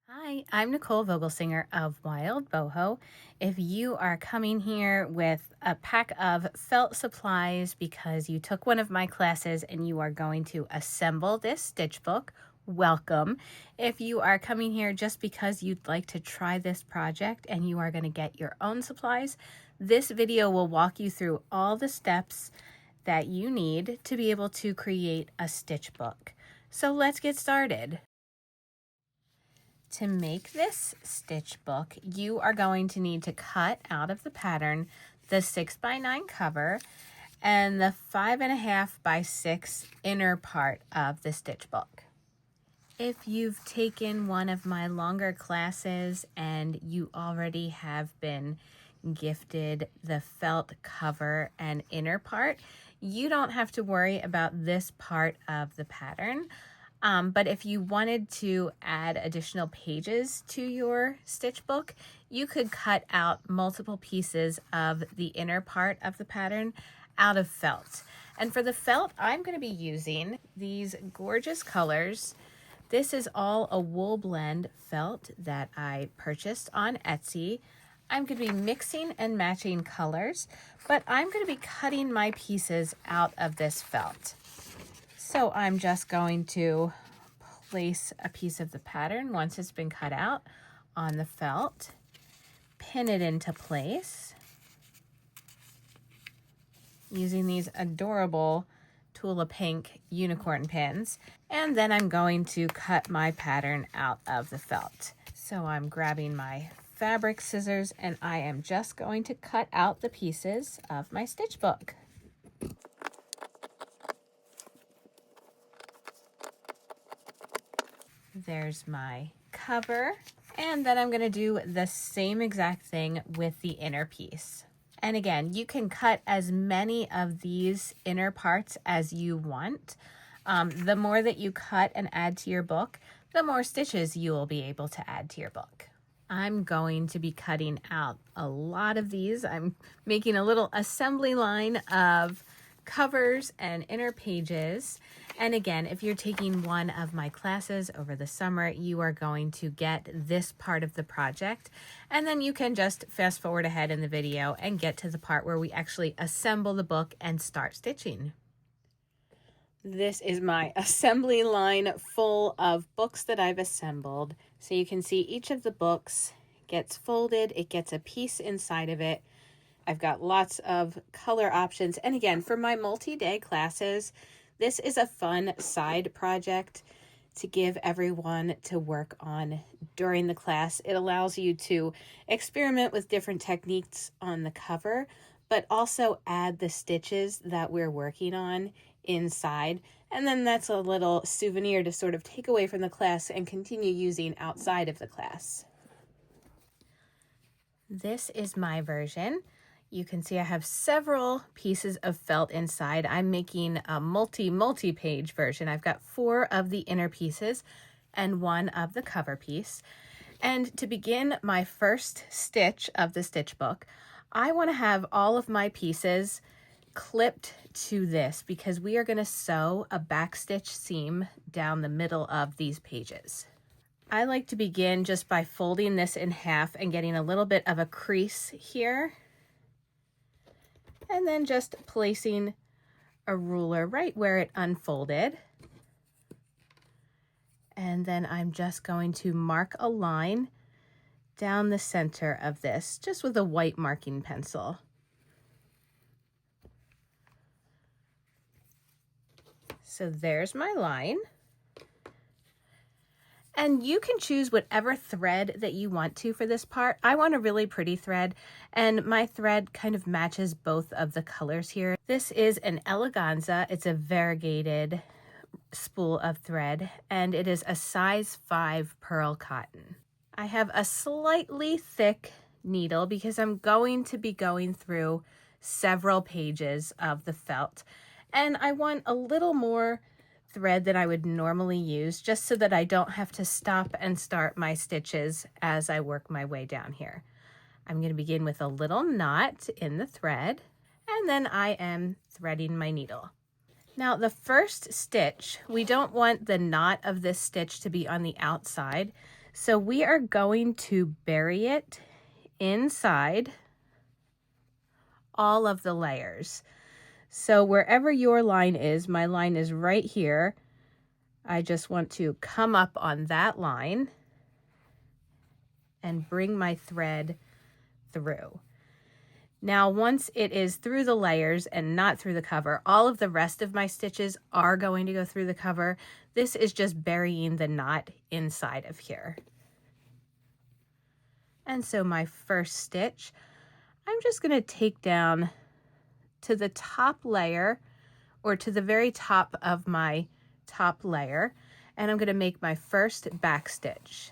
Hi, I'm Nicole Vogelsinger of Wildboho. If you are coming here with a pack of felt supplies because you took one of my classes and you are going to assemble this stitch book, welcome. If you are coming here just because you'd like to try this project and you are going to get your own supplies, this video will walk you through all the steps that you need to be able to create a stitch book. So let's get started. To make this stitch book, you are going to need to cut out of the pattern the 6x9 cover and the 5.5x6 inner part of the stitch book. If you've taken one of my longer classes and you already have been gifted the felt cover and inner part, you don't have to worry about this part of the pattern. But if you wanted to add additional pages to your stitch book, you could cut out multiple pieces of the inner part of the pattern out of felt. And for the felt, I'm going to be using these gorgeous colors. This is all a wool blend felt that I purchased on Etsy. I'm going to be mixing and matching colors, but I'm going to be cutting my pieces out of this felt. So I'm just going to place a piece of the pattern once it's been cut out on the felt, pin it into place using these adorable Tula Pink unicorn pins, and then I'm going to cut my pattern out of the felt. So I'm grabbing my fabric scissors and I am just going to cut out the pieces of my stitch book. There's my cover, and then I'm going to do the same exact thing with the inner piece. And again, you can cut as many of these inner parts as you want. The more that you cut and add to your book, the more stitches you will be able to add to your book. I'm going to be cutting out a lot of these. I'm making a little assembly line of covers and inner pages. And again, if you're taking one of my classes over the summer, you are going to get this part of the project. And then you can just fast forward ahead in the video and get to the part where we actually assemble the book and start stitching. This is my assembly line full of books that I've assembled. So you can see each of the books gets folded. It gets a piece inside of it. I've got lots of color options. And again, for my multi-day classes, this is a fun side project to give everyone to work on during the class. It allows you to experiment with different techniques on the cover, but also add the stitches that we're working on inside. And then that's a little souvenir to sort of take away from the class and continue using outside of the class. This is my version. You can see I have several pieces of felt inside. I'm making a multi-page version. I've got 4 of the inner pieces and 1 of the cover piece. And to begin my first stitch of the stitch book, I want to have all of my pieces clipped to this because we are going to sew a backstitch seam down the middle of these pages. I like to begin just by folding this in half and getting a little bit of a crease here. And then just placing a ruler right where it unfolded. And then I'm just going to mark a line down the center of this, just with a white marking pencil. So there's my line. And you can choose whatever thread that you want to for this part. I want a really pretty thread, and my thread kind of matches both of the colors here. This is an eleganza. It's a variegated spool of thread, and it is a size 5 pearl cotton. I have a slightly thick needle because I'm going to be going through several pages of the felt, and I want a little more thread that I would normally use just so that I don't have to stop and start my stitches as I work my way down here. I'm going to begin with a little knot in the thread, and then I am threading my needle. Now the first stitch, we don't want the knot of this stitch to be on the outside, So we are going to bury it inside all of the layers. So wherever your line is, my line is right here. I just want to come up on that line and bring my thread through. Now, once it is through the layers and not through the cover, all of the rest of my stitches are going to go through the cover. This is just burying the knot inside of here. And so my first stitch, I'm just going to take down to the top layer, or to the very top of my top layer, and I'm going to make my first back stitch.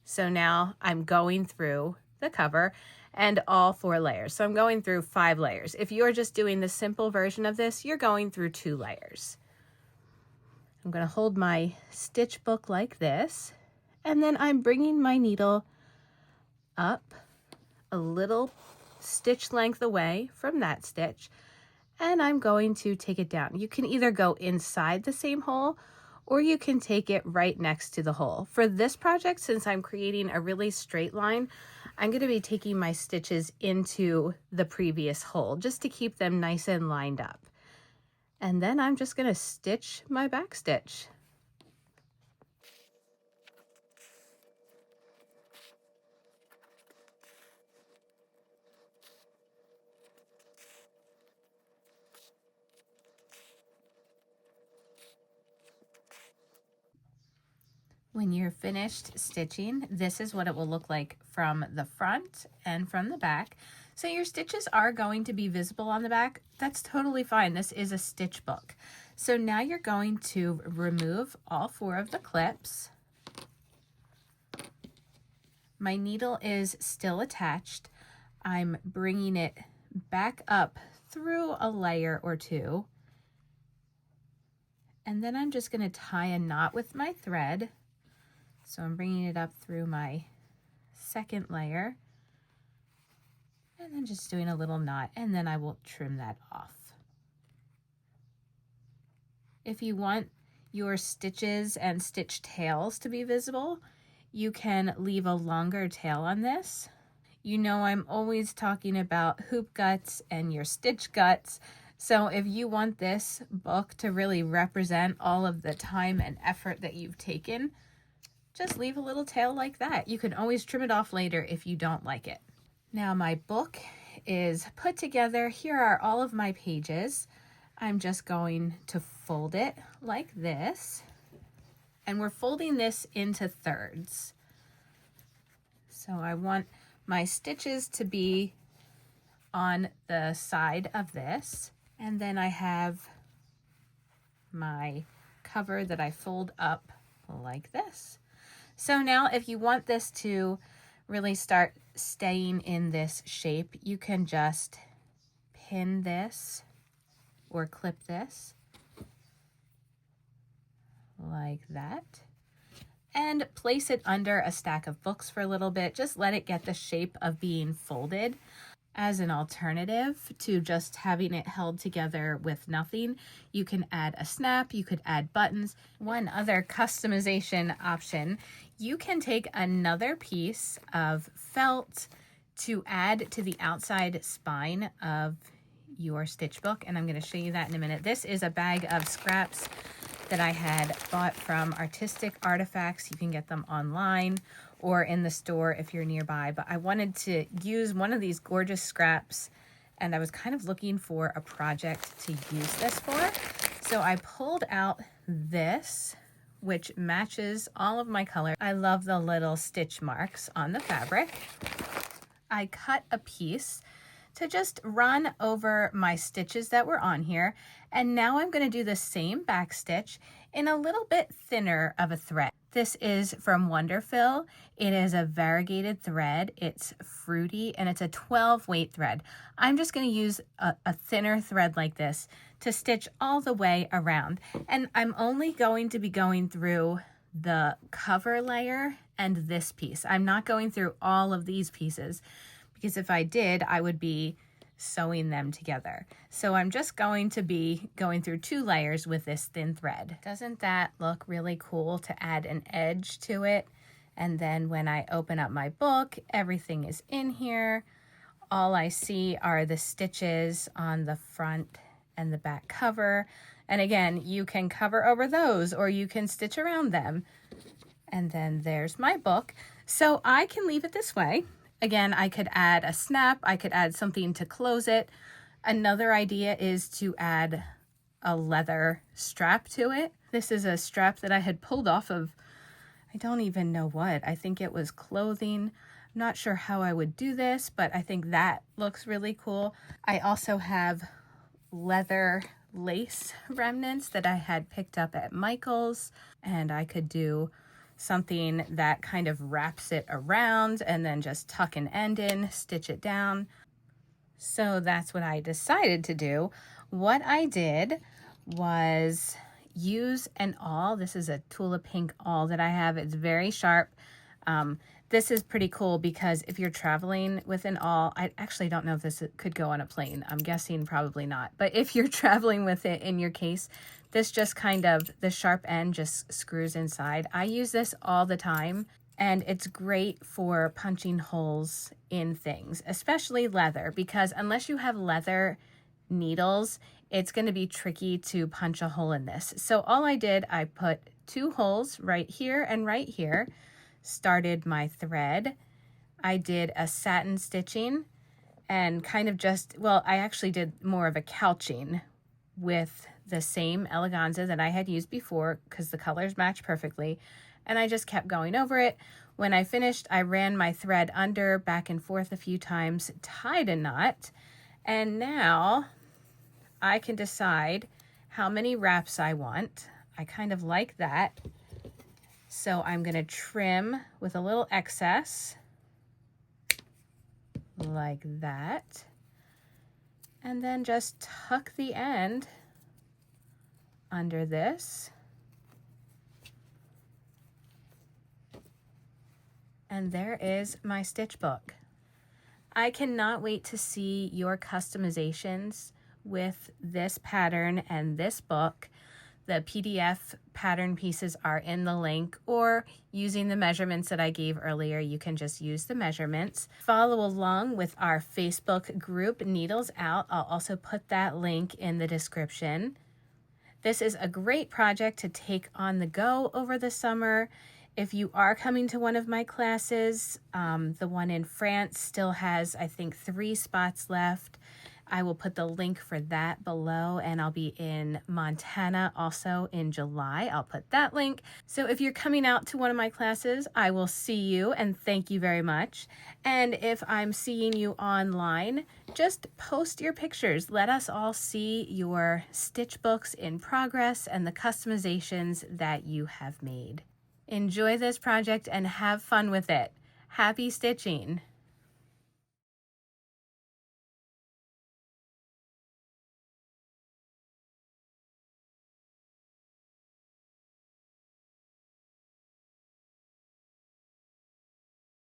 So now I'm going through the cover and all 4 layers. So I'm going through 5 layers. If you're just doing the simple version of this, you're going through 2 layers. I'm going to hold my stitch book like this, and then I'm bringing my needle up a little stitch length away from that stitch, and I'm going to take it down. You can either go inside the same hole, or you can take it right next to the hole. For this project, since I'm creating a really straight line, I'm going to be taking my stitches into the previous hole just to keep them nice and lined up. And then I'm just going to stitch my back stitch. When you're finished stitching, this is what it will look like from the front and from the back. So your stitches are going to be visible on the back. That's totally fine. This is a stitch book. So now you're going to remove all 4 of the clips. My needle is still attached. I'm bringing it back up through a layer or 2. And then I'm just going to tie a knot with my thread. So I'm bringing it up through my second layer and then just doing a little knot, and then I will trim that off. If you want your stitches and stitch tails to be visible, you can leave a longer tail on this. You know I'm always talking about hoop guts and your stitch guts. So if you want this book to really represent all of the time and effort that you've taken, just leave a little tail like that. You can always trim it off later if you don't like it. Now my book is put together. Here are all of my pages. I'm just going to fold it like this. And we're folding this into thirds. So I want my stitches to be on the side of this. And then I have my cover that I fold up like this. So now if you want this to really start staying in this shape, you can just pin this or clip this like that and place it under a stack of books for a little bit. Just let it get the shape of being folded. As an alternative to just having it held together with nothing, you can add a snap, you could add buttons. One other customization option, you can take another piece of felt to add to the outside spine of your stitch book, and I'm going to show you that in a minute. This is a bag of scraps that I had bought from Artistic Artifacts. You can get them online or in the store if you're nearby, but I wanted to use one of these gorgeous scraps, and I was kind of looking for a project to use this for. So I pulled out this, which matches all of my color. I love the little stitch marks on the fabric. I cut a piece to just run over my stitches that were on here, and now I'm going to do the same back stitch in a little bit thinner of a thread. This is from Wonderfill. It is a variegated thread. It's fruity and it's a 12 weight thread. I'm just going to use a thinner thread like this to stitch all the way around. And I'm only going to be going through the cover layer and this piece. I'm not going through all of these pieces because if I did, I would be sewing them together. So I'm just going to be going through 2 layers with this thin thread. Doesn't that look really cool to add an edge to it? And then when I open up my book, everything is in here. All I see are the stitches on the front and the back cover. And again, you can cover over those or you can stitch around them. And then there's my book. So I can leave it this way. Again, I could add a snap, I could add something to close it. Another idea is to add a leather strap to it. This is a strap that I had pulled off of, I don't even know what. I think it was clothing. I'm not sure how I would do this, but I think that looks really cool. I also have leather lace remnants that I had picked up at Michael's, and I could do something that kind of wraps it around and then just tuck an end in, stitch it down. So that's what I decided to do. What I did was use an awl. This is a Tula Pink awl that I have. It's very sharp. This is pretty cool because if you're traveling with an awl, I actually don't know if this could go on a plane. I'm guessing probably not. But if you're traveling with it in your case, this just kind of, the sharp end just screws inside. I use this all the time, and it's great for punching holes in things, especially leather, because unless you have leather needles, it's going to be tricky to punch a hole in this. So all I did, I put 2 holes right here and right here, started my thread. I did a satin stitching and kind of just, well, I actually did more of a couching with the same eleganza that I had used before because the colors match perfectly. And I just kept going over it. When I finished, I ran my thread under, back and forth a few times, tied a knot, and now I can decide how many wraps I want. I kind of like that. So I'm going to trim with a little excess like that, and then just tuck the end under this. And there is my stitch book. I cannot wait to see your customizations with this pattern and this book. The PDF pattern pieces are in the link, or using the measurements that I gave earlier, you can just use the measurements. Follow along with our Facebook group, Needles Out. I'll also put that link in the description. This is a great project to take on the go over the summer. If you are coming to one of my classes, the one in France still has, I think, 3 spots left. I will put the link for that below, and I'll be in Montana also in July. I'll put that link. So if you're coming out to one of my classes, I will see you, and thank you very much. And if I'm seeing you online, just post your pictures. Let us all see your stitch books in progress and the customizations that you have made. Enjoy this project and have fun with it. Happy stitching!